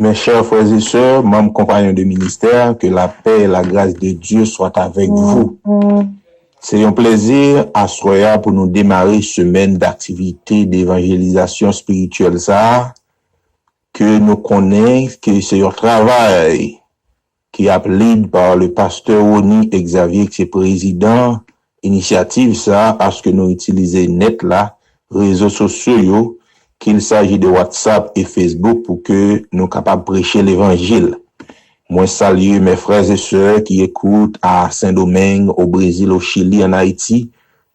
Mes chers frères et sœurs, membres compagnons de ministère, que la paix et la grâce de Dieu soient avec vous. C'est un plaisir à soir pour nous démarrer semaine d'activité d'évangélisation spirituelle ça, que nous connaissons, que c'est un travail qui est appelé par le pasteur Oni Xavier, qui est président, initiative ça, à ce que nous utilisons net là, réseaux sociaux, qu'il s'agit de WhatsApp et Facebook pour que nous capables de prêcher l'évangile. Moi, salue mes frères et sœurs qui écoutent à Saint-Domingue, au Brésil, au Chili, en Haïti,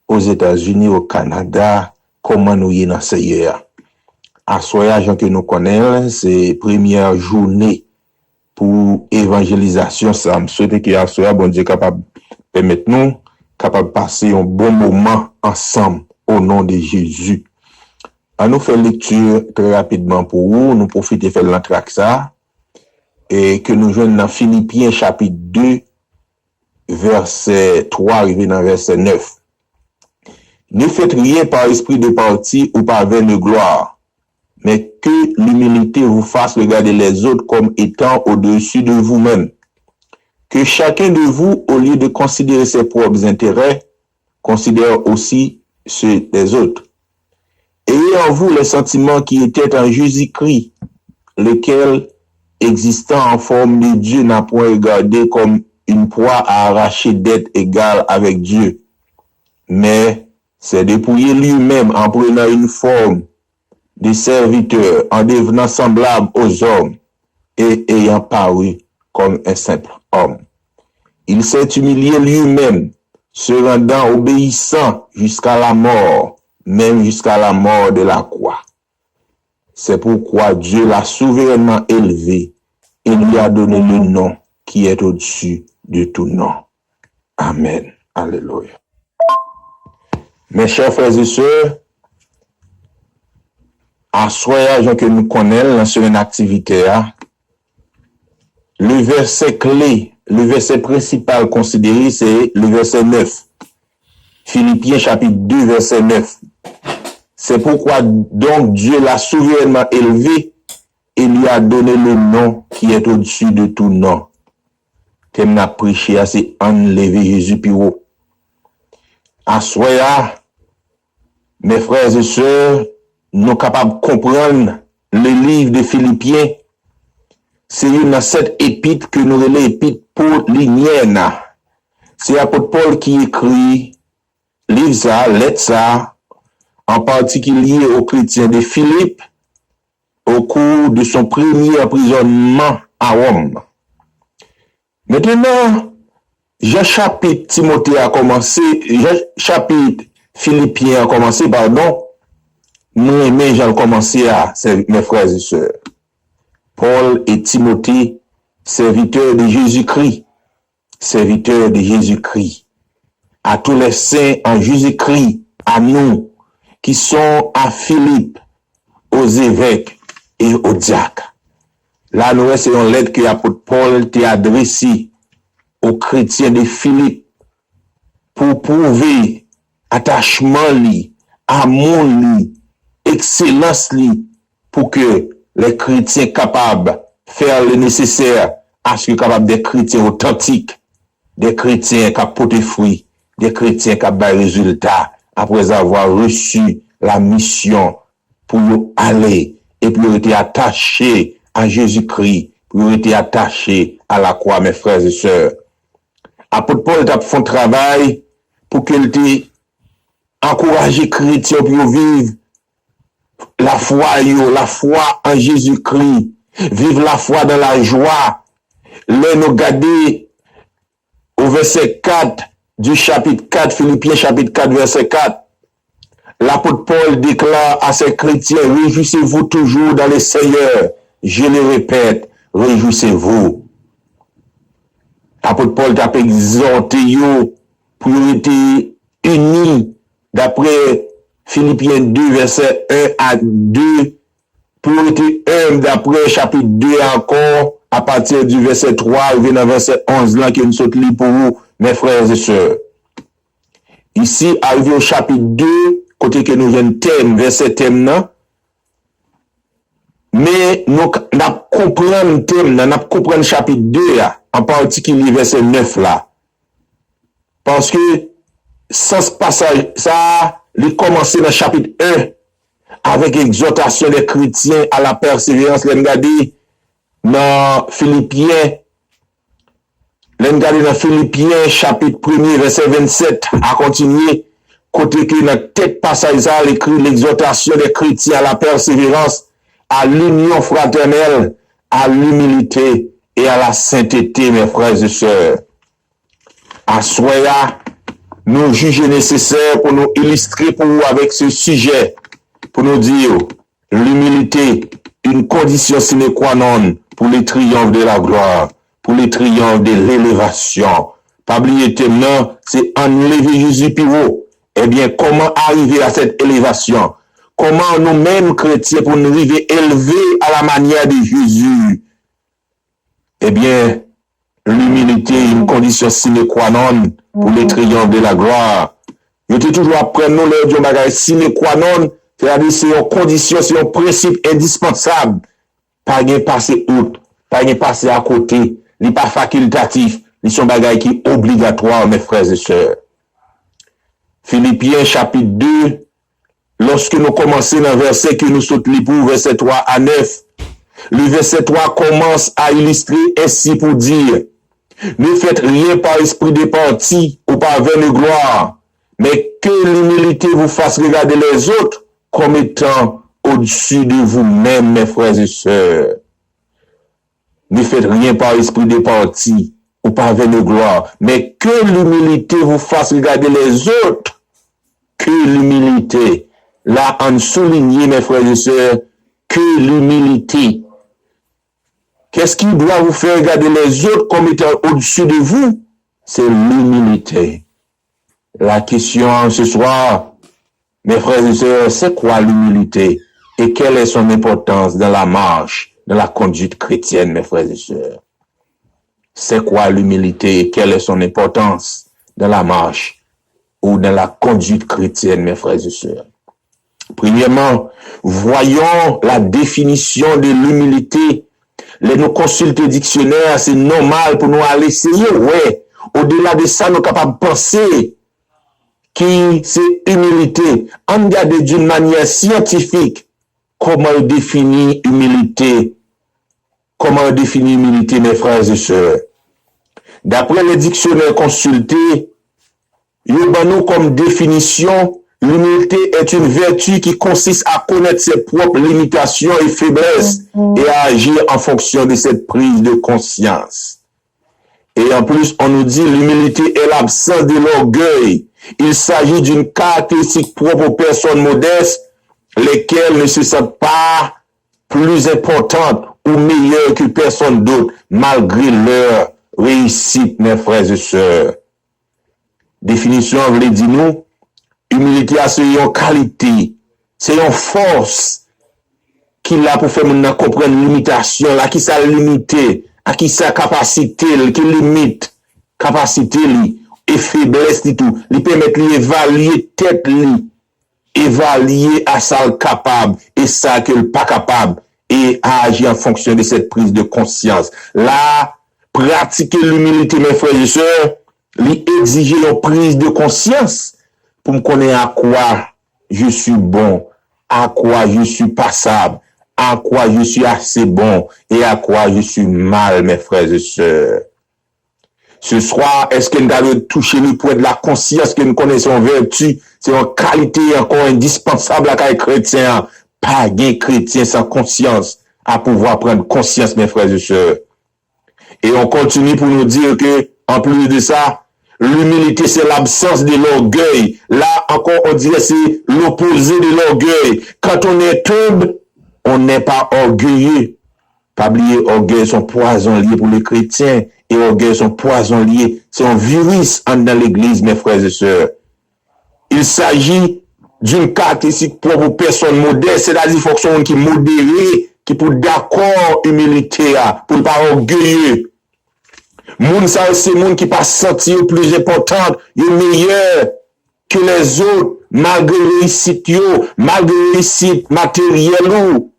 aux États-Unis, au Canada, comment nous y dans Seigneur. À soyage que nous connaissons, c'est première journée pour évangélisation. Ça me souhaite que à soyage, bon Dieu capable permettre nous, capable de passer un bon moment ensemble au nom de Jésus. À nous faire lecture très rapidement pour vous, nous profiter de faire l'entraque ça, et que nous joignons dans Philippiens chapitre 2, verset 3, arrivé dans verset 9. Ne faites rien par esprit de parti ou par vaine de gloire, mais que l'humilité vous fasse regarder les autres comme étant au-dessus de vous-même. Que chacun de vous, au lieu de considérer ses propres intérêts, considère aussi ceux des autres. Ayez en vous les sentiments qui étaient en Jésus-Christ, lequel, existant en forme de Dieu, n'a point regardé comme une proie à arracher d'être égal avec Dieu, mais s'est dépouillé lui-même en prenant une forme de serviteur, en devenant semblable aux hommes et ayant paru comme un simple homme. Il s'est humilié lui-même, se rendant obéissant jusqu'à la mort, même jusqu'à la mort de la croix. C'est pourquoi Dieu l'a souverainement élevé et lui a donné le nom qui est au-dessus de tout nom. Amen. Alléluia. Mes chers frères et sœurs, à soyage que nous connaissons dans cette activité, le verset clé, le verset principal considéré, c'est le verset 9. Philippiens chapitre 2, verset 9. C'est pourquoi donc Dieu l'a souverainement élevé et lui a donné le nom qui est au-dessus de tout nom. Thème n'a prêché à c'est enlever Jésus plus haut. À soya, mes frères et sœurs, nous sommes capables de comprendre le livre de Philippiens. C'est une de cette épître que nous relèvons épître paulinienne. C'est l'apôtre Paul qui écrit livre ça, lettre ça, en particulier aux chrétiens de Philippe, au cours de son premier emprisonnement à Rome. Maintenant, chapitre Timothée a commencé, chapitre Philippiens a commencé, pardon, nous, mais j'ai commencé à, mes frères et sœurs. Paul et Timothée, serviteurs de Jésus-Christ, serviteurs de Jésus-Christ, à tous les saints en Jésus-Christ, à nous, qui sont à Philippe, aux évêques et aux diacres. Là, nous c'est une lettre que l'apôtre Paul t'a adressée aux chrétiens de Philippe pour prouver attachement li, amour li, excellence li, pour que les chrétiens capables de faire le nécessaire à ce que capables des chrétiens authentiques, des chrétiens qui portent fruit, des chrétiens qui ont des résultats après avoir reçu la mission pour aller et pour être attaché à Jésus-Christ, pour être attaché à la croix, mes frères et sœurs. Apôtre Paul a fait un travail pour qu'il ait encouragé les chrétiens pour vivre la foi en Jésus-Christ, vivre la foi dans la joie. Là, nous regardons au verset 4 du chapitre 4, Philippiens chapitre 4, verset 4. L'apôtre Paul déclare à ses chrétiens, réjouissez-vous toujours dans le Seigneur. Je le répète, réjouissez-vous. L'apôtre Paul t'a exhorté pour être unis d'après Philippiens 2, verset 1 à 2, pour être un d'après chapitre 2 encore, à partir du verset 3, venant verset 11, là, qui nous saute pour vous, mes frères et sœurs. Ici, arrivé au chapitre 2, côté que nous avons thème, verset thème, non? Mais nous comprenons le thème, nous comprenons le chapitre 2, là, en particulier verset 9 là. Parce que sans ce passage, ça, il commence dans le chapitre 1 avec exhortation des chrétiens à la persévérance. Regardez dans Philippiens, dans Philippiens chapitre 1er verset 27 à continuer. Côté que dans tête passage, ça, écrit l'exhortation des chrétiens à la persévérance, à l'union fraternelle, à l'humilité et à la sainteté, mes frères et sœurs. À Soya, nous jugeons nécessaire pour nous illustrer pour vous avec ce sujet, pour nous dire l'humilité, une condition sine qua non pour les triomphes de la gloire, pour les triomphes de l'élévation. Pas oublier non, c'est enlever Jésus pivot. Eh bien, comment arriver à cette élévation? Comment nous-mêmes, chrétiens, pour nous arriver élevés à la manière de Jésus? Eh bien, l'humilité est une condition sine qua non pour les triomphes de la gloire. Je te toujours après nous, le Dieu bagay sine qua non, c'est-à-dire c'est une condition, c'est un principe indispensable. Pas de passer outre, pas de passer à côté, n'est pas facultatif, ils sont bagay qui est obligatoire, mes frères et sœurs. Philippiens chapitre 2, lorsque nous commençons dans le verset que nous sautons pour verset 3 à 9, le verset 3 commence à illustrer ainsi pour dire, ne faites rien par esprit de parti ou par vaine de gloire, mais que l'humilité vous fasse regarder les autres comme étant au-dessus de vous-même, mes frères et sœurs. Ne faites rien par esprit de parti ou par vaine de gloire, mais que l'humilité vous fasse regarder les autres, que l'humilité. Là, on souligne, mes frères et sœurs, que l'humilité. Qu'est-ce qui doit vous faire regarder les autres comme étant au-dessus de vous? C'est l'humilité. La question ce soir, mes frères et sœurs, c'est quoi l'humilité? Et quelle est son importance dans la marche, dans la conduite chrétienne, mes frères et sœurs? C'est quoi l'humilité et quelle est son importance dans la marche ou dans la conduite chrétienne, mes frères et sœurs? Premièrement, voyons la définition de l'humilité. Nous consulter dictionnaire, c'est normal pour nous aller essayer. Ouais. Au-delà de ça, nous sommes capables de penser que c'est humilité. On regarde d'une manière scientifique comment on définit humilité. Comment on définit humilité, mes frères et sœurs. D'après les dictionnaires consultés, il y a comme définition, l'humilité est une vertu qui consiste à connaître ses propres limitations et faiblesses et à agir en fonction de cette prise de conscience. Et en plus, on nous dit l'humilité est l'absence de l'orgueil. Il s'agit d'une caractéristique propre aux personnes modestes, lesquelles ne se sentent pas plus importantes ou meilleures que personne d'autre, malgré leur réussite, mes frères et sœurs. Définition, on veut dire nous, humilité, c'est une qualité, c'est une force qui a pour faire nous comprendre limitation, là qui ça limité, à qui sa capacité, qui limite, capacité et faiblesse du tout, lui permettre d'évaluer tête évaluer à ça capable et ça que pas capable et à agir en fonction de cette prise de conscience. Là, pratiquer l'humilité, mes frères et sœurs, lui exiger une prise de conscience pour me connaître à quoi je suis bon, à quoi je suis passable, à quoi je suis assez bon et à quoi je suis mal, mes frères et sœurs. Ce soir, est-ce que nous allons toucher le point de la conscience que nous connaissons vertu? C'est une qualité encore indispensable à les chrétiens. Pas de chrétien sans conscience à pouvoir prendre conscience, mes frères et sœurs. Et on continue pour nous dire que, en plus de ça, l'humilité, c'est l'absence de l'orgueil. Là, encore, on dirait c'est l'opposé de l'orgueil. Quand on est humble, on n'est pas orgueilleux. Pas oublier, orgueil, son poison lié pour les chrétiens. Et orgueil, son poison lié. C'est un virus dans l'église, mes frères et sœurs. Il s'agit d'une caractéristique propre aux personnes modestes. C'est-à-dire, il faut que ce soit qui est modéré, qui pour d'accord, humilité, pour ne pas orgueilleux. Moun ça c'est moun qui pas senti plus important, est meilleur que les autres malgré réussite yo, malgré réussite matérielle ou.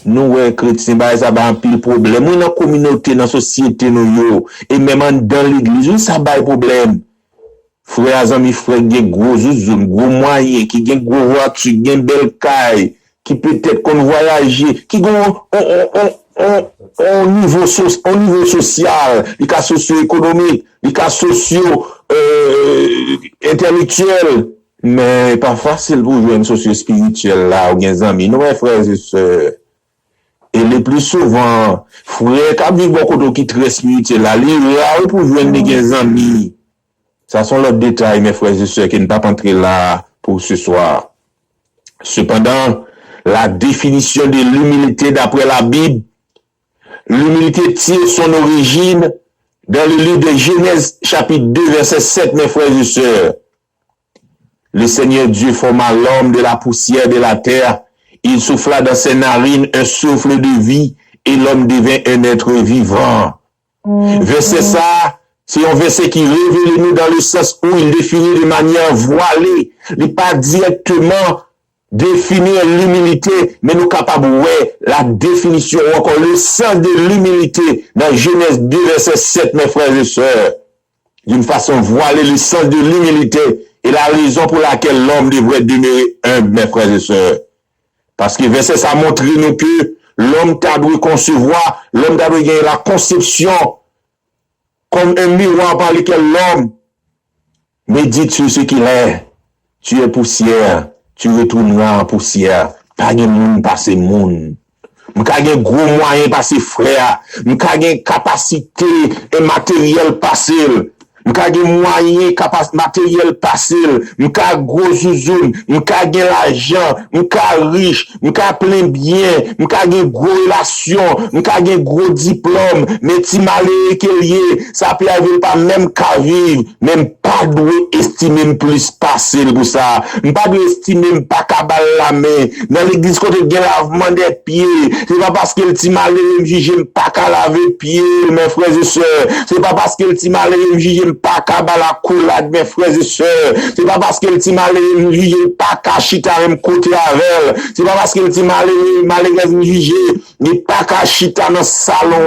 nous, chrétiens, ça va un pile problème. Nous, dans la communauté, dans la société, nous, et même dans l'église, ça va un problème. Frères, amis, frères, qui ont gros zoom, gros moyens, qui ont gros voitures, qui ont belle caille, qui peut-être qu'on voyage, qui ont au niveau social, les cas socio-économiques, les cas socio-intellectuels, mais pas facile pour jouer une socio-spirituelle là, ou des amis, nous, frères et sœurs. Et le plus souvent, frères, quand ils vont beaucoup qui très spirituel là, les rares pour jouer des amis. Ça sont les détails, mes frères et sœurs, qui ne peuvent pas entrer là pour ce soir. Cependant, la définition de l'humilité d'après la Bible, l'humilité tire son origine dans le livre de Genèse, chapitre 2, verset 7, mes frères et sœurs. Le Seigneur Dieu forma l'homme de la poussière de la terre. Il souffla dans ses narines un souffle de vie et l'homme devint un être vivant. Verset ça, c'est un verset qui révèle nous dans le sens où il définit de manière voilée, il n'est pas directement définir l'humilité, mais nous capables, ouais, la définition ou encore le sens de l'humilité dans Genèse 2, verset 7, mes frères et sœurs. D'une façon voilée, le sens de l'humilité et la raison pour laquelle l'homme devrait demeurer humble, mes frères et sœurs. Parce que verset ça montre nous que l'homme t'a dû concevoir, l'homme t'a dû gagner la conception comme un miroir par lequel l'homme médite sur ce qu'il est. Tu es poussière, tu retourneras en poussière. Pas de monde passer monde. M'ka gen gros moyen passer frère, m'ka gen capacité et matériel passer. M'ka gen moyen matériel passer, m'ka gros zouzoun, m'ka gen l'argent, m'ka riche, m'ka plein bien, m'ka gen gros relation, m'ka gen gros diplôme, mais ti malé que lié, ça peut arriver pas même qu'à vivre, même pas doué estimer plus passer pour ça. M'pas doué estimer pas kabal la main. Dans l'église quand il y a lavement des pieds, c'est pas parce que le ti malé me juge pas qu'à laver pieds, mes frères et sœurs. C'est pas parce que le ti malé me juge pas qu'à la coulade, mes frères et sœurs. C'est pas parce que le ti malé me juge pas qu'à chita même côté avec. C'est pas parce que le ti malé me juge pas qu'à chita dans salon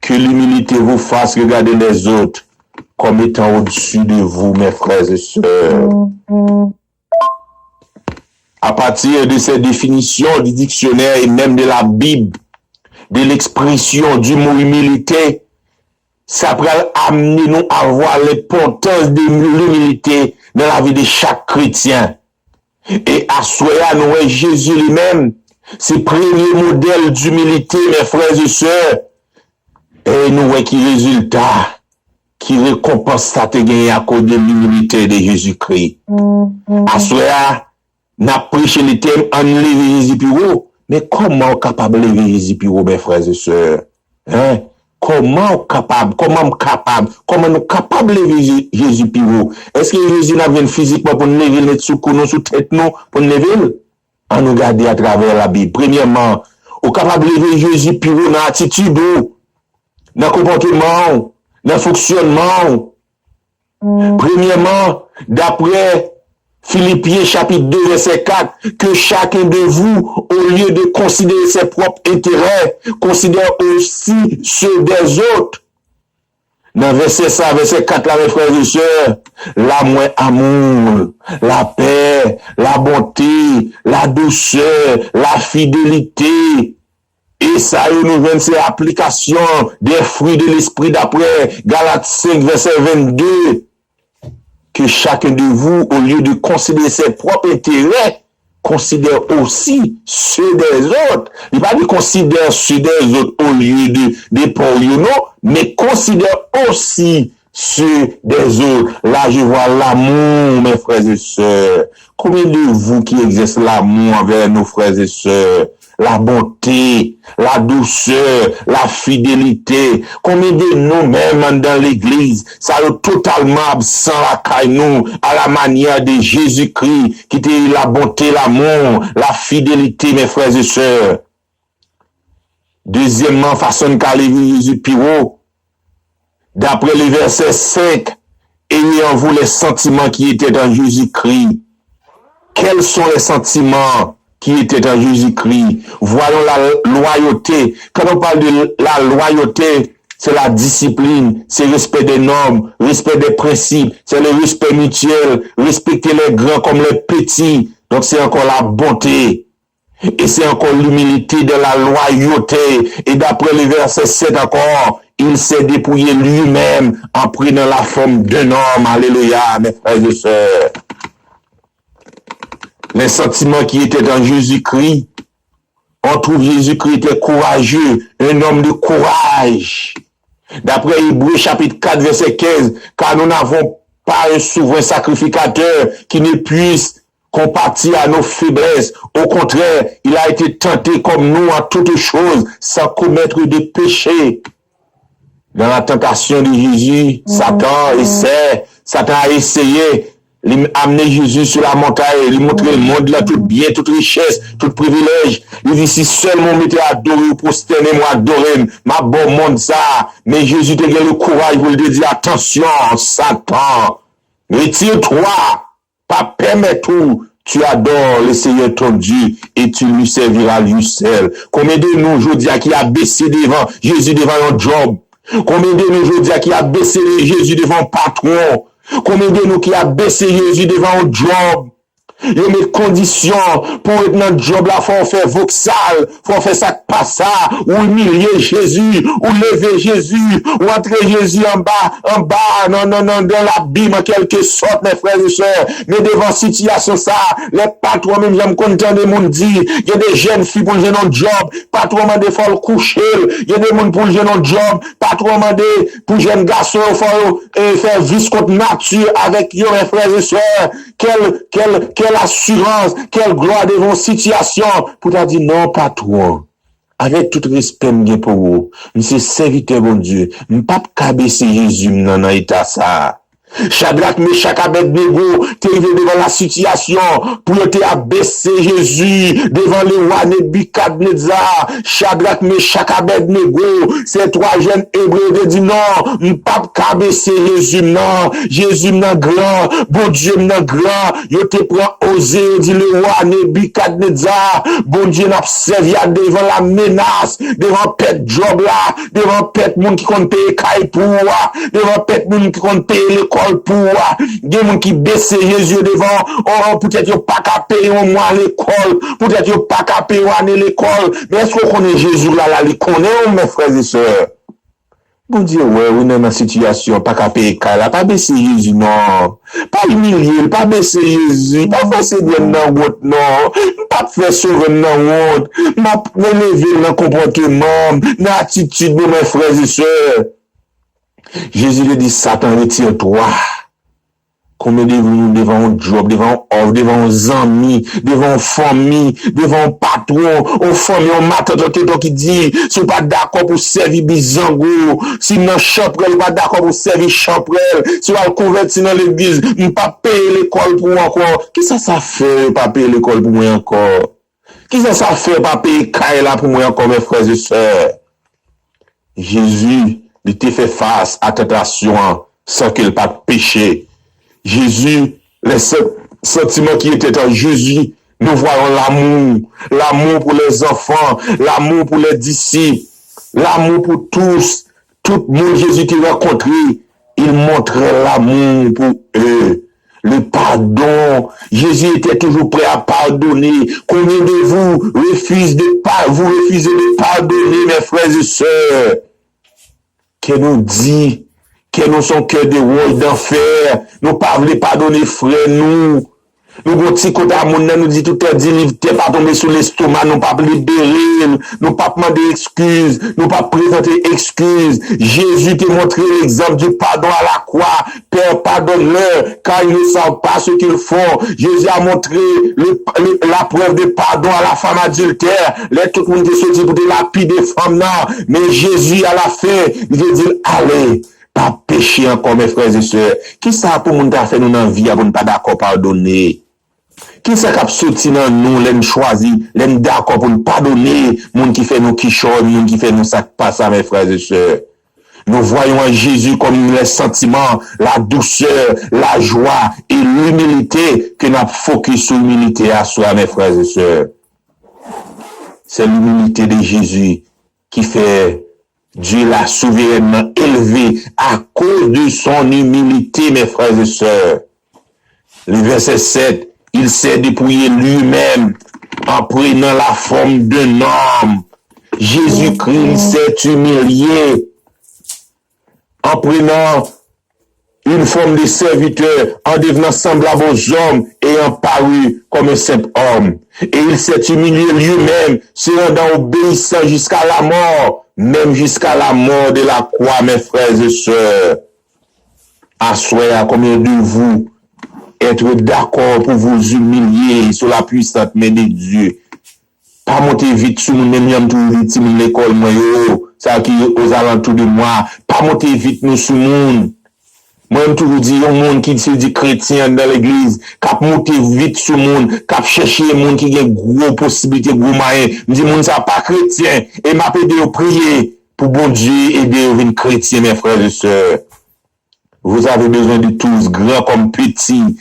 que l'humilité vous fasse regarder les autres comme étant au-dessus de vous, mes frères et sœurs. À partir de ces définitions du dictionnaire et même de la Bible, de l'expression du mot humilité, ça peut amener nous à voir l'importance de l'humilité dans la vie de chaque chrétien. Et à souhaiter nous, Jésus lui-même, c'est le premier modèle d'humilité, mes frères et sœurs. Et nous voyons qui résultat, qui récompense ça te gagné à cause de l'humilité de Jésus-Christ. À souhaiter, n'a prêché le thème en lever Jésus Piro, mais comment capable de lever Jésus Piro, mes frères et sœurs? Hein? Comment nous capable de lever Jésus Piro? Est-ce que Jésus n'a venu physiquement pour nous lever les sous nous, sous tête nous, pour nous lever? On nous regarde à travers la Bible. Premièrement, on est capable de lever Jésus Piro dans l'attitude, dans le comportement, dans le fonctionnement. Premièrement, d'après Philippiens chapitre 2 verset 4, que chacun de vous, au lieu de considérer ses propres intérêts, considère aussi ceux des autres. Dans verset 4, là, mes frères et sœurs, l'amour, amour, la paix, la bonté, la douceur, la fidélité. Et ça, nous vient ces applications des fruits de l'esprit d'après Galates 5 verset 22. Que chacun de vous, au lieu de considérer ses propres intérêts, considère aussi ceux des autres. Il va pas considérer ceux des autres au lieu de pour non, mais considère aussi ceux des autres. Là, je vois l'amour, mes frères et sœurs. Combien de vous qui exercent l'amour envers nos frères et sœurs? La bonté, la douceur, la fidélité. Combien de nous-mêmes dans l'église, ça est totalement absent à nous, à la manière de Jésus-Christ, qui était la bonté, l'amour, la fidélité, mes frères et sœurs. Deuxièmement, façon de lever Jésus Piro, d'après le verset 5, ayez en vous les sentiments qui étaient dans Jésus-Christ. Quels sont les sentiments qui était en Jésus-Christ. Voyons la loyauté. Quand on parle de la loyauté, c'est la discipline, c'est le respect des normes, respect des principes, c'est le respect mutuel, respecter les grands comme les petits. Donc c'est encore la bonté. Et c'est encore l'humilité de la loyauté. Et d'après le verset 7 encore, il s'est dépouillé lui-même en prenant la forme d'un homme. Alléluia, mes frères et sœurs. Les sentiments qui étaient dans Jésus-Christ, on trouve Jésus-Christ était courageux, un homme de courage. D'après Hébreux chapitre 4 verset 15, car nous n'avons pas un souverain sacrificateur qui ne puisse compatir à nos faiblesses. Au contraire, il a été tenté comme nous en toutes choses, sans commettre de péché. Dans la tentation de Jésus, Satan a essayé amener Jésus sur la montagne, lui montrer le monde là, tout bien, toute richesse, tout privilège. Il dit, si seulement m'était adoré ou prosterné, moi adoré, ma bon monde ça. Mais Jésus te donne le courage pour lui dire, attention, Satan, retire-toi, pas permettre tout. Tu adores le Seigneur ton Dieu et tu lui serviras lui seul. Combien de nous aujourd'hui qui a baissé devant Jésus devant un job? Combien de nous aujourd'hui qui a baissé Jésus devant un patron? Combien de nous qui a baissé Jésus devant un job? Il y a des conditions pour être dans le job là, faut faire voxal, faut faire ça pas ça, ou humilier Jésus, ou lever Jésus, ou entrer Jésus en bas, non, dans l'abîme en quelque sorte, mes frères et sœurs. Mais devant situation ça, les patrons même, j'aime content de monde dire, il y a des jeunes filles pour le jeune job, patron m'a dit, faut le coucher, il y a des monde pour le jeune job, patron m'a dit, pour le jeune garçon, faut faire vice contre nature avec eux, mes frères et sœurs. Quelle assurance, quelle gloire devant situation pour te dire non, patron. Avec tout respect pour vous, monsieur serviteur bon Dieu, m'pas baisser Jésus dans l'état ça. Shadrach, Meshach, Abednego, t'es arrivé devant la situation pour te abaisser Jésus devant le roi Nebuchadnezzar. Shadrach, Meshach, Abednego, ces trois jeunes hébreux te dit non, m'pas abaisser Jésus non, Jésus non grand, bon Dieu non grand, yo te prend osé, dit le roi Nebuchadnezzar, bon Dieu n'a servi devant la menace, devant pète job là, devant pète moun qui compte payer caille pour, devant pète moun qui compte payer l'école pour des gens qui baissent Jésus devant, peut-être qu'ils pas qu'à payer au moins l'école, peut-être qu'ils pas qu'à payer à l'école, mais est-ce qu'on connaît Jésus là, il connaît, mes frères et sœurs? Bon Dieu, ouais, on est dans une situation, pas qu'à payer, pas baisser Jésus, non. Pas humilier, pas baisser Jésus, pas faire ses bien dans votre non. Pas faire sauver dans votre, pas lever dans le comportement, dans l'attitude de mes frères et sœurs. Jésus lui dit, Satan, retire-toi. Combien de vous devant un job, devant un offre, devant un ami, devant une famille, devant un patron, une famille, un matin, qui dit, si vous pas d'accord pour servir Bizango, si non Champrel, pas d'accord pour servir Champrel, si vous avez converti dans l'église, vous pas payer l'école pour moi encore. Qui ça fait, pas payer l'école pour moi encore? Qui ça fait, pas payer Kaila pour moi encore, mes frères et sœurs? Jésus, il t'a fait face à tentation sans qu'il n'ait pas péché. Jésus, les sentiments qui étaient en Jésus, nous voyons l'amour pour les enfants, l'amour pour les disciples, l'amour pour tous, tout le monde Jésus qui rencontrait, il montrait l'amour pour eux. Le pardon, Jésus était toujours prêt à pardonner. Combien de vous refusez de pardonner, mes frères et sœurs? Qui nous dit que nous sommes cœur de rôle d'enfer, nous pas voulons pardonner frère nous. Nous avons petit côté à mon nous dit tout est dit, t'es pas tombé sur l'estomac, nous pas libérer, nous pas demander excuses, nous pas présenter excuses. Jésus t'a montré l'exemple du pardon à la croix. Père, pardonne-leur, car ils ne savent pas ce qu'ils font. Jésus a montré la preuve de pardon à la femme adultère. Là, tout le monde est sorti pour lapider des femmes là. Mais Jésus, à la fin, il a dit, allez, pas pécher encore, mes frères et sœurs. Qui ça pour nous faire nous dans la vie, pour ne pas d'accord pardonner? Qui ça qui sorti dans nous, l'en choisi, l'en d'accord pour nous pardonner, moun qui fait nous qui chore, moun qui fait nous ça pas ça, mes frères et sœurs. Nous voyons Jésus comme les sentiments, la douceur, la joie et l'humilité, que nous focus sur l'humilité à soi, mes frères et sœurs. c'est l'humilité de Jésus qui fait Dieu l'a souverainement élevé à cause de son humilité, mes frères et sœurs. Le verset 7, il s'est dépouillé lui-même en prenant la forme d'un homme. Jésus-Christ s'est humilié en prenant une forme de serviteur, en devenant semblable aux hommes et en paru comme un simple homme. Et il s'est humilié lui-même, se rendant obéissant jusqu'à la mort, même jusqu'à la mort de la croix, mes frères et sœurs. Assoyez combien de vous être d'accord pour vous humilier sur la puissante main de Dieu. Pas monter vite sur nous, même yam tout vite sur l'école, moi, ça qui aux alentours de moi. Pas monter vite nous sur monde. Moi, je toujours dis, un monde qui se dit chrétien dans l'église, cap monter vite sur le monde, cap chercher un monde qui a une grosse possibilité, gros moyen. Je dis, monde, ça pas chrétien. Et m'a aidé à prier pour bon Dieu aider à devenir chrétien, mes frères et sœurs. Vous avez besoin de tous, grands comme petits,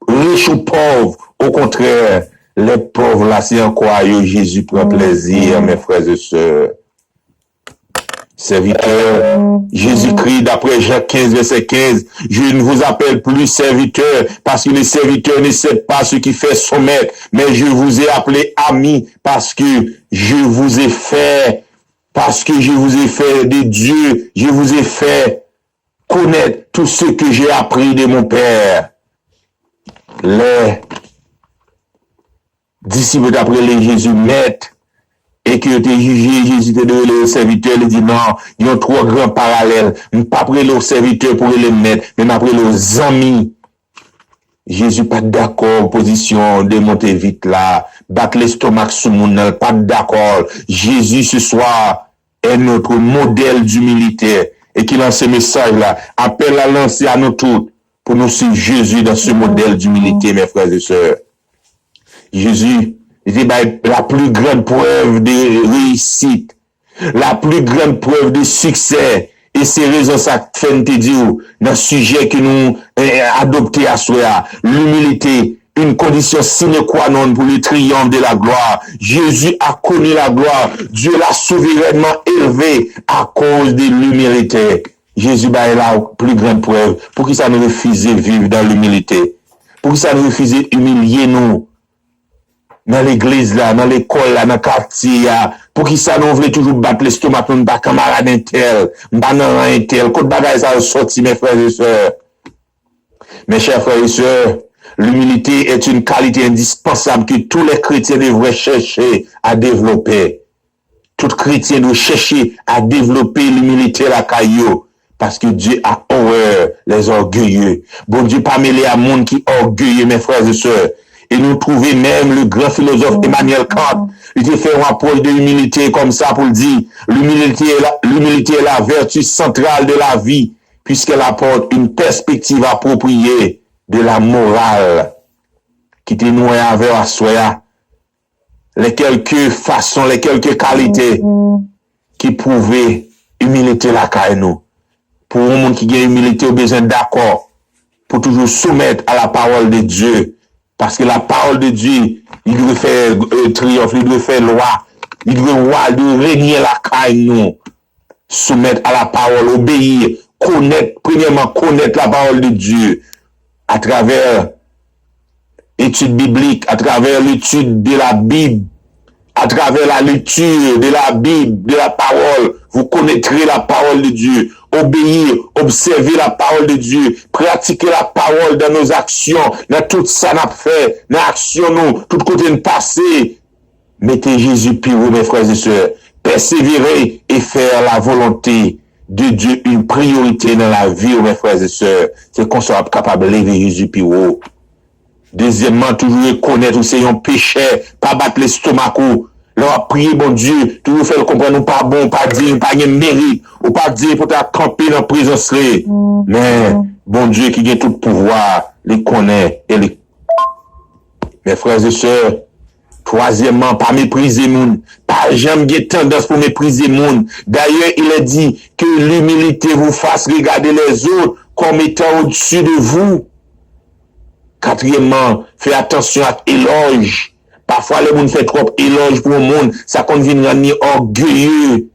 riches ou pauvres. Au contraire, les pauvres là, c'est en quoi Jésus prend plaisir, mes frères et sœurs. Serviteur, Jésus-Christ, d'après Jacques 15, verset 15, je ne vous appelle plus serviteur, parce que le serviteur ne sait pas ce qui fait son maître, mais je vous ai appelé ami, parce que je vous ai fait de Dieu, je vous ai fait connaître tout ce que j'ai appris de mon Père. Les disciples d'après les Jésus maître, et que tu es jugé, Jésus te donné le serviteur, il dit non, il y a trois grands parallèles. Pas après le serviteur pour les mettre, mais après les amis. Jésus pas d'accord, position de monter vite là, battre l'estomac sous mon pas d'accord. Jésus ce soir est notre modèle d'humilité et qui lance ce message là, appelle à lancer à nous tous pour nous suivre Jésus dans ce modèle d'humilité, mes frères et sœurs. Jésus, c'est la plus grande preuve de réussite, la plus grande preuve de succès. Et c'est raison ça fait te dire dans le sujet que nous adopté à soi, l'humilité, une condition sine qua non pour le triomphe de la gloire. Jésus a connu la gloire. Dieu l'a souverainement élevé à cause de l'humilité. Jésus est la plus grande preuve. Pour qui ça nous refuse de vivre dans l'humilité? Pour qui ça nous refuse d'humilier nous? Dans l'église là, dans l'école là, dans le quartier là, pour qui ça nous voulait toujours battre l'estomac pour nous pas camarade intel, pas dans intel, côté bagage ça sorti mes frères et sœurs. Mes chers frères et sœurs, l'humilité est une qualité indispensable que tous les chrétiens devraient chercher à développer. Tout chrétien doit chercher à développer l'humilité la caillou. Parce que Dieu a horreur les orgueilleux. Bon Dieu pas mêlé à monde qui est orgueilleux, mes frères et sœurs. Et nous trouvons même le grand philosophe Emmanuel Kant, il a fait un approche de l'humilité comme ça pour le dire. L'humilité est la vertu centrale de la vie, puisqu'elle apporte une perspective appropriée de la morale qui te nouée avec à soi. Les quelques façons, les quelques qualités qui pouvaient humilité la caille nous. Pour un monde qui a humilité, au besoin d'accord, pour toujours soumettre à la parole de Dieu. Parce que la parole de Dieu, il doit faire triomphe, il doit faire loi, il doit régner la caille nous. Soumettre à la parole, obéir, premièrement connaître la parole de Dieu à travers l'étude biblique, à travers l'étude de la Bible, à travers la lecture de la Bible, de la parole, vous connaîtrez la parole de Dieu. Obéir, observer la parole de Dieu, pratiquer la parole dans nos actions, dans tout ça n'a fait, dans l'action nous, tout côté de passé. Mettez Jésus puis vous, mes frères et sœurs, persévérer et faire la volonté de Dieu une priorité dans la vie, mes frères et sœurs. C'est qu'on soit capable de lever Jésus puis vous. Deuxièmement, toujours reconnaître où c'est un péché, pas battre l'estomac. Leur prier, bon Dieu, toujours faire comprendre, nous pas bon, pas dire, pas de mérite, ou pas dire pour camper dans la présence. Mais, bon Dieu qui a tout pouvoir, les connaît et les. Mes frères et sœurs, troisièmement, pas mépriser moun, pas jamais tendance pour mépriser moun. D'ailleurs, il est dit que l'humilité vous fasse regarder les autres comme étant au-dessus de vous. Quatrièmement, faites attention à l'éloge. Parfois, les gens font trop éloge pour le monde, ça convient rendre orgueilleux,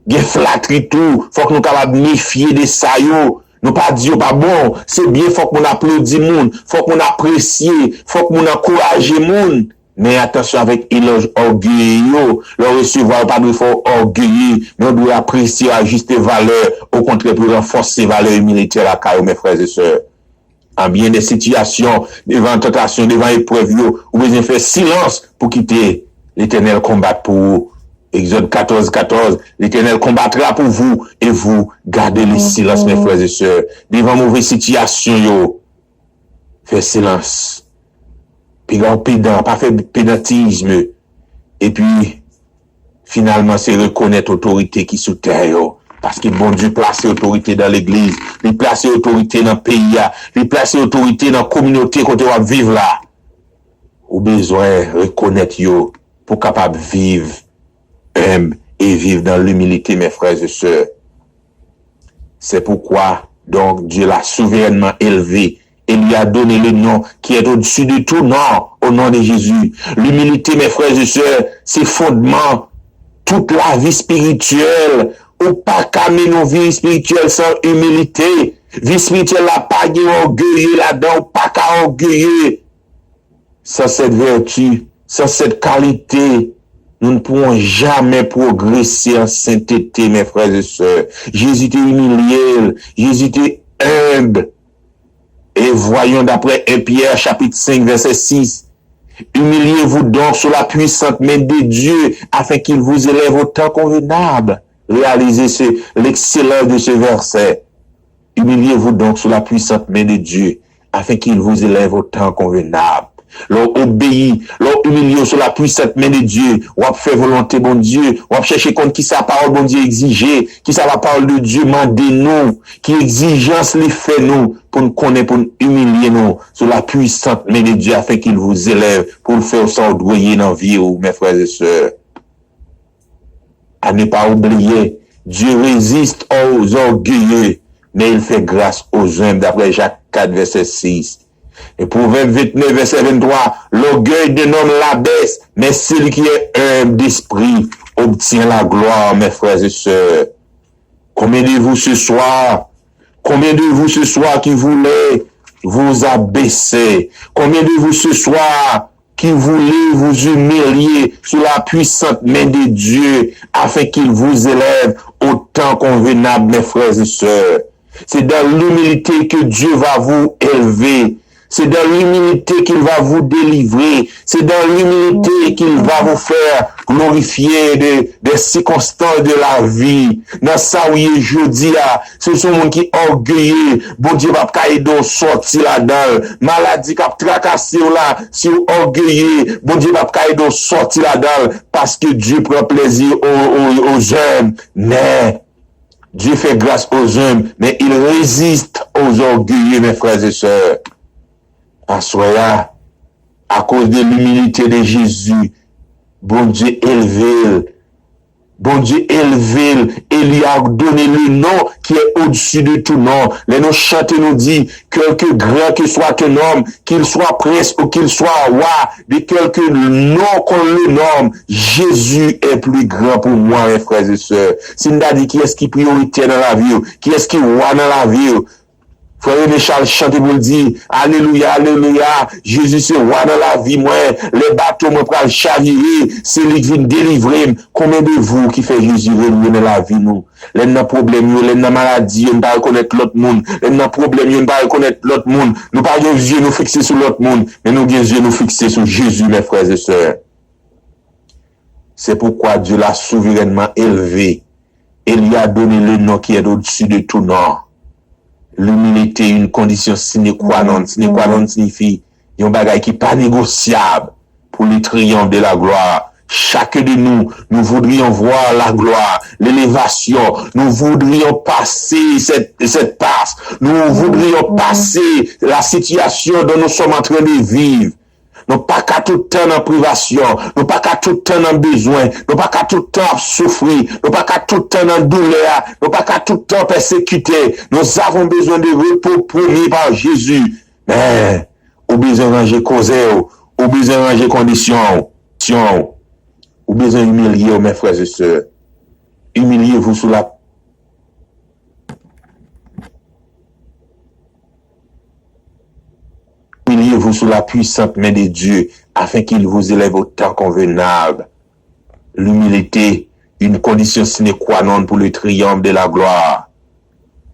gen flatterie tout, faut que nous capables méfier de ça yo. Nous pas dire pas bon, c'est bien, faut que nous applaudit monde, faut que nous apprécier, faut que nous encourager monde. Mais attention avec éloge orgueilleux, le recevoir pas de faut orgueilleux, mais on doit apprécier à juste valeur, au contraire pour renforcer valeur militaire à carreau mes frères et sœurs. En bien des situations, devant tentation, devant épreuve, vous besoin faire silence pour quitter l'Éternel combat pour vous. Exode 14, 14, l'Éternel combattra pour vous et vous gardez le silence, mes frères et sœurs. Devant mauvaise situation, yo, faites silence. Puis là, pas faire pédantisme. Et puis, finalement, c'est reconnaître l'autorité qui sous terre, yo. Parce que bon Dieu place autorité dans l'église, il place autorité dans le pays, il place autorité dans la communauté quand on va vivre là. Ou besoin reconnaître yo pour capable vivre humble et vivre dans l'humilité, mes frères et sœurs. C'est pourquoi, donc, Dieu l'a souverainement élevé et lui a donné le nom qui est au-dessus de tout nom, au nom de Jésus. L'humilité, mes frères et sœurs, c'est fondement toute la vie spirituelle. Ou pas qu'à nos vie spirituelle sans humilité. Vie spirituelle n'a pas d'orgueil là-dedans, ou pas qu'à orgueilleux. Sans cette vertu, sans cette qualité, nous ne pourrons jamais progresser en sainteté, mes frères et sœurs. Jésus était humilié, Jésus était humble. Et voyons d'après 1 Pierre chapitre 5 verset 6. Humiliez-vous donc sous la puissante main de Dieu afin qu'il vous élève au temps convenable. Réalisez l'excellence de ce verset. Humiliez-vous donc sous la puissante main de Dieu afin qu'il vous élève au temps convenable. L'on obéit, l'on humilie sous la puissante main de Dieu, on fait volonté bon Dieu, on chercher contre qui sa parole bon Dieu exiger, qui sa la parole de Dieu mande nous, qui exigence les fait nous, pour nous connaître, pour nous humilier nous, sous la puissante main de Dieu afin qu'il vous élève, pour le faire s'endroyer dans la vie, mes frères et sœurs. À ne pas oublier, Dieu résiste aux orgueilleux, mais il fait grâce aux humbles, d'après Jacques 4, verset 6. Et Proverbe 29, verset 23, l'orgueil d'un homme l'abaisse, mais celui qui est humble d'esprit obtient la gloire, mes frères et sœurs. Combien de vous ce soir qui voulez vous abaisser? Combien de vous ce soir qui voulez vous humilier sous la puissante main de Dieu afin qu'il vous élève au temps convenable, mes frères et sœurs? C'est dans l'humilité que Dieu va vous élever. C'est dans l'humilité qu'il va vous délivrer. C'est dans l'humilité qu'il va vous faire glorifier des circonstances de la vie. Dans ça, oui, je dis, ce sont gens qui orgueilleux. Bon Dieu va pas sortir là-dedans. Maladie qui a tracassé là, si vous orgueilleux, bon Dieu va pas sortir là-dedans. Parce que Dieu prend plaisir aux hommes. Mais Dieu fait grâce aux hommes, mais il résiste aux orgueilleux, mes frères et sœurs. Assoya, à cause de l'humilité de Jésus, bon Dieu élevé, et lui a donné le nom qui est au-dessus de tout nom. Les noms chantent nous dit, quelque grand que soit un homme, qu'il soit prince ou qu'il soit roi, de quelque nom qu'on le nomme, Jésus est plus grand pour moi, mes frères et sœurs. Si nous a dit qui est-ce qui est prioritaire dans la vie, qui est-ce qui est roi dans la vie, Frère Charles chante pour le dire, alléluia, alléluia, Jésus c'est roi dans la vie, moi, les bateaux me prennent chavirer, c'est lui qui vient délivrer. Combien de vous qui fait Jésus revenir dans la vie, nous? Les n'a problème, les n'a maladie, on ne pas reconnaître l'autre monde, les n'a problème, on ne pas reconnaître l'autre monde, nous pas les yeux nous fixer sur l'autre monde, mais nous les yeux nous fixer sur Jésus, mes frères et sœurs. C'est pourquoi Dieu l'a souverainement élevé et lui a donné le nom qui est au-dessus de tout nom. L'humilité est une condition sine qua non. Sine qua non signifie un bagage qui n'est pas négociable pour le triomphe de la gloire. Chacun de nous voudrions voir la gloire, l'élévation. Nous voudrions passer cette passe. Nous voudrions passer la situation dont nous sommes en train de vivre. Nous pas qu'à tout le temps en privation, nous pas qu'à tout le temps en besoin, nous pas qu'à tout le temps souffrir, nous pas qu'à tout le temps en douleur, nous pas qu'à tout le temps persécuter. Nous avons besoin de repos promis par Jésus. Mais, au besoin de ranger cause, au besoin de ranger conditions. Ou besoin humilier, mes frères et sœurs. Humiliez-vous sous la Humiliez-vous sous la puissante main de Dieu afin qu'il vous élève au temps convenable. L'humilité, une condition sine qua non pour le triomphe de la gloire.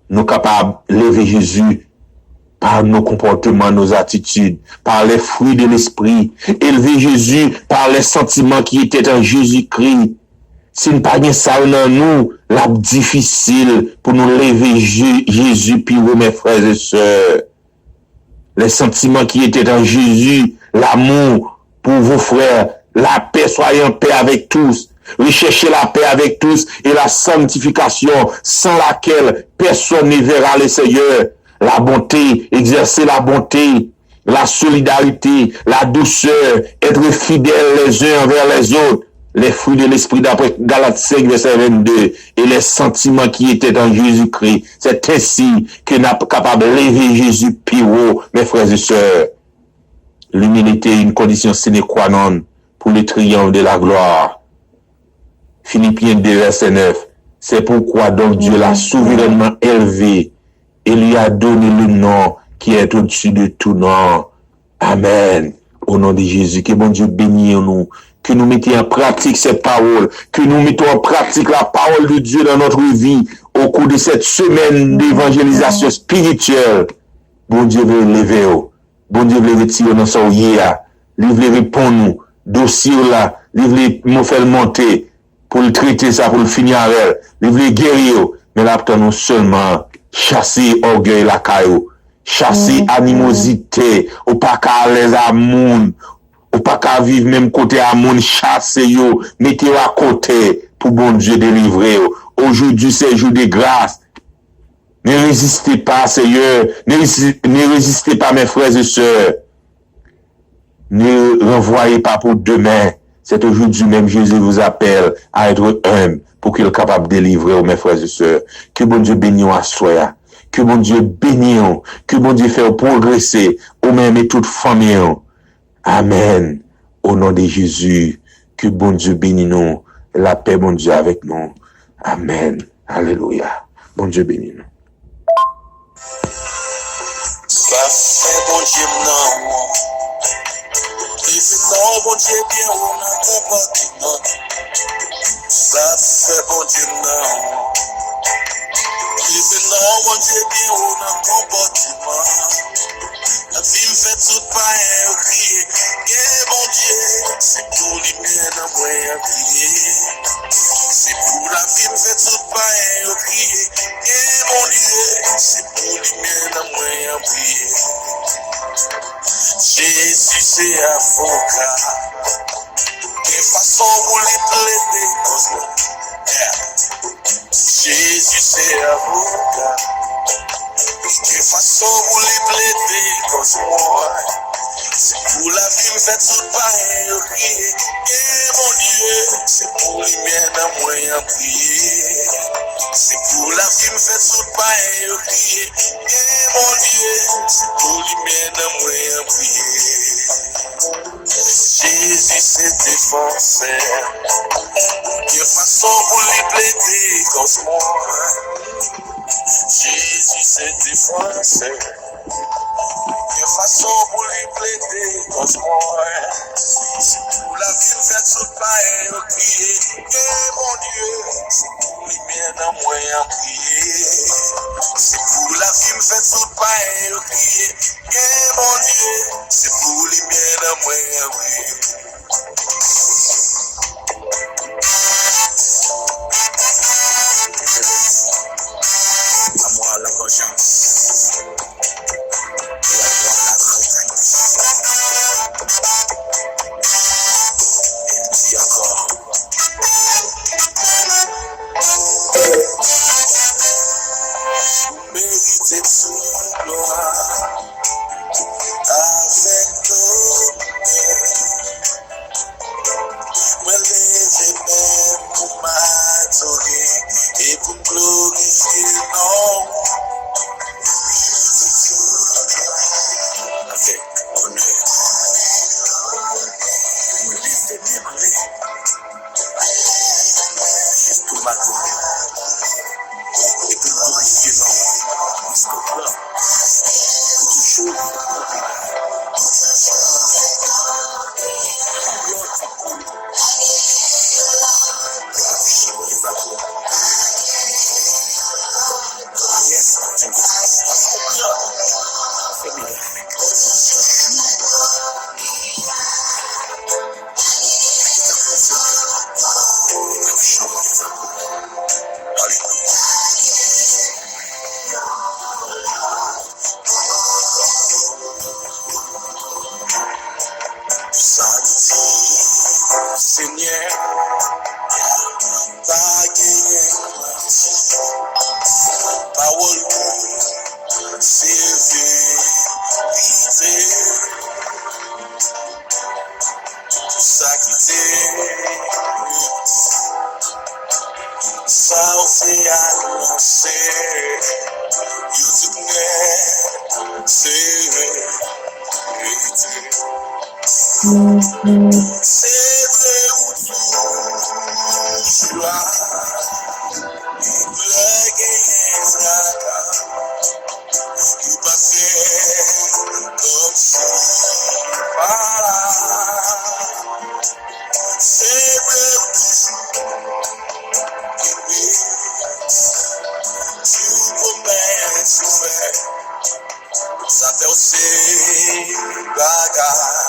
Nous capables d'élever Jésus par nos comportements, nos attitudes, par les fruits de l'esprit. Élever Jésus par les sentiments qui étaient en Jésus-Christ. Si nous pas ça dans nous, la difficile pour nous lever Jésus puis vous, mes frères et sœurs. Les sentiments qui étaient en Jésus, l'amour pour vos frères, la paix, soyez en paix avec tous. Recherchez la paix avec tous et la sanctification sans laquelle personne ne verra le Seigneur. La bonté, exercer la bonté, la solidarité, la douceur, être fidèles les uns envers les autres. Les fruits de l'esprit d'après Galates 5, verset 22, et les sentiments qui étaient en Jésus-Christ. C'est ainsi que nous sommes capables de lever Jésus plus haut, mes frères et sœurs. L'humilité est une condition sine qua non pour le triomphe de la gloire. Philippiens 2, verset 9. C'est pourquoi donc Dieu l'a souverainement élevé et lui a donné le nom qui est au-dessus de tout nom. Amen. Au nom de Jésus, que bon Dieu bénisse nous. Que nous mettions en pratique ces paroles, que nous mettons en pratique la parole de Dieu dans notre vie au cours de cette semaine d'évangélisation spirituelle. Bon Dieu veut lever, bon Dieu veut retirer dans son yéa, livre répond nous, dossier là, livre nous faire monter pour le traiter ça, pour le finir avec, livre guérir, mais là, nous seulement chasser orgueil la caillou, chasser animosité, ou pas qu'à les amours, ou pas qu'à vivre même côté à mon chasse yo, mettez-vous à côté pour bon Dieu délivrer. Aujourd'hui, c'est jour de grâce. Ne résistez pas, Seigneur. Ne résistez pas, mes frères et sœurs. Ne renvoyez pas pour demain. C'est aujourd'hui même Jésus vous appelle à être humble pour qu'il soit capable de délivrer, mes frères et sœurs. Que bon Dieu bénisse à soi. Que bon Dieu bénisse. Que bon Dieu fasse progresser. Ou même et toute famille. Amen. Au nom de Jésus, que bon Dieu bénisse nous. La paix, bon Dieu, avec nous. Amen. Alléluia. Bon Dieu bénisse nous. Ça fait bon Dieu, non. Il fait non, bon Dieu, bien, on a combattu. Ça fait bon Dieu, non. Il fait non, bon Dieu, bien, on a combattu. La vie me fait tout pareil, crier. Yeah, mon Dieu, c'est pour les miens dans moi à crier. C'est pour la vie me fait tout pareil, crier. Yeah, mon Dieu, c'est pour les miens dans moi à prier. Jésus, c'est avocat. Quelle façon vous les plaider comme ça? Jésus, c'est avocat. De façon vous les plaider comme moi. C'est pour la vie me fait tout pareil, crier. Et mon Dieu, c'est pour les miens dans moi à prier. C'est pour la vie me fait tout pareil, crier. Et mon Dieu, c'est pour les miens dans moi à prier. Jésus c'est défenseur. De façon vous les plaider comme moi. Jésus c'est défenseur. De façon pour les plaider comme moi. C'est pour la vie me fait tout pareil, crier. Et mon Dieu, c'est pour les miens dans moi à prier. C'est pour la vie me fait tout pareil, crier. Et mon Dieu, c'est pour les miens dans moi à prier. À moi la vengeance. Et à moi la retraite. Et dis encore. Méritez toute gloire avec l'honneur. Seigneur, ta guerre, parole, c'est vérité, sacré, ça aussi annoncé, YouTube, c'est vérité. C'est vrai où tu as le guerre, il passait comme si voilà. C'est vrai où tu promets, tu fais, ça fait aussi bagarre.